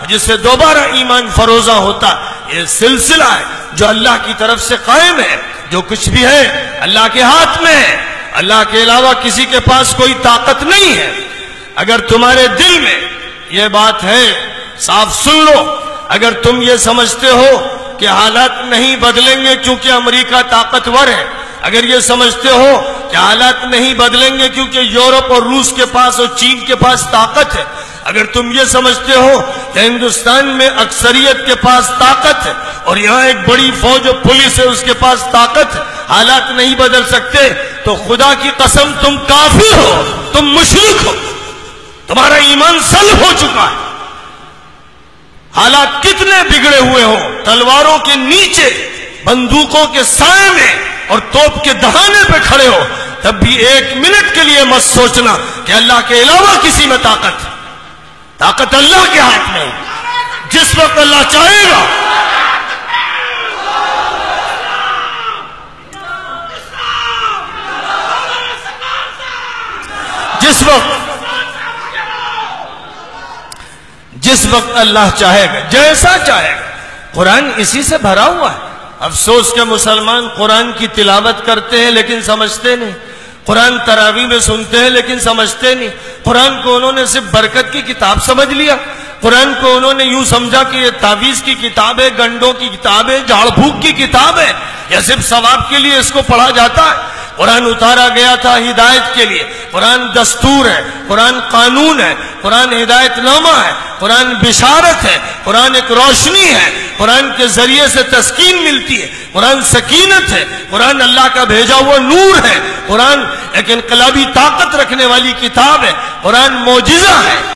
جس سے دوبارہ ایمان فروزہ ہوتا ہے۔ یہ سلسلہ ہے جو اللہ کی طرف سے قائم ہے۔ جو کچھ بھی ہے اللہ کے ہاتھ میں ہے، اللہ کے علاوہ کسی کے پاس کوئی طاقت نہیں ہے۔ اگر تمہارے دل میں یہ بات ہے صاف سن لو، اگر تم یہ سمجھتے ہو کہ حالات نہیں بدلیں گے کیونکہ امریکہ طاقتور ہے، اگر یہ سمجھتے ہو کہ حالات نہیں بدلیں گے کیونکہ یورپ اور روس کے پاس اور چین کے پاس طاقت ہے، اگر تم یہ سمجھتے ہو کہ ہندوستان میں اکثریت کے پاس طاقت ہے اور یہاں ایک بڑی فوج اور پولیس ہے اس کے پاس طاقت ہے، حالات نہیں بدل سکتے، تو خدا کی قسم تم کافر ہو، تم مشرک ہو، تمہارا ایمان سلب ہو چکا ہے۔ حالات کتنے بگڑے ہوئے ہوں، تلواروں کے نیچے، بندوقوں کے سائے میں اور توپ کے دہانے پہ کھڑے ہو، تب بھی ایک منٹ کے لیے مت سوچنا کہ اللہ کے علاوہ کسی میں طاقت ہے۔ طاقت اللہ کے ہاتھ میں ہے، جس وقت اللہ چاہے گا جس وقت اللہ چاہے گا، جیسا چاہے گا۔ قرآن اسی سے بھرا ہوا ہے۔ افسوس کہ مسلمان قرآن کی تلاوت کرتے ہیں لیکن سمجھتے نہیں، قرآن تراویح میں سنتے ہیں لیکن سمجھتے نہیں۔ قرآن کو انہوں نے صرف برکت کی کتاب سمجھ لیا، قرآن کو انہوں نے یوں سمجھا کہ یہ تعویذ کی کتاب ہے، گنڈوں کی کتاب ہے، جھاڑ پھونک کی کتاب ہے، یا صرف ثواب کے لیے اس کو پڑھا جاتا ہے۔ قرآن اتارا گیا تھا ہدایت کے لیے، قرآن دستور ہے، قرآن قانون ہے، قرآن ہدایت نامہ ہے، قرآن بشارت ہے، قرآن ایک روشنی ہے، قرآن کے ذریعے سے تسکین ملتی ہے، قرآن سکینت ہے، قرآن اللہ کا بھیجا ہوا نور ہے، قرآن ایک انقلابی طاقت رکھنے والی کتاب ہے، قرآن معجزہ ہے۔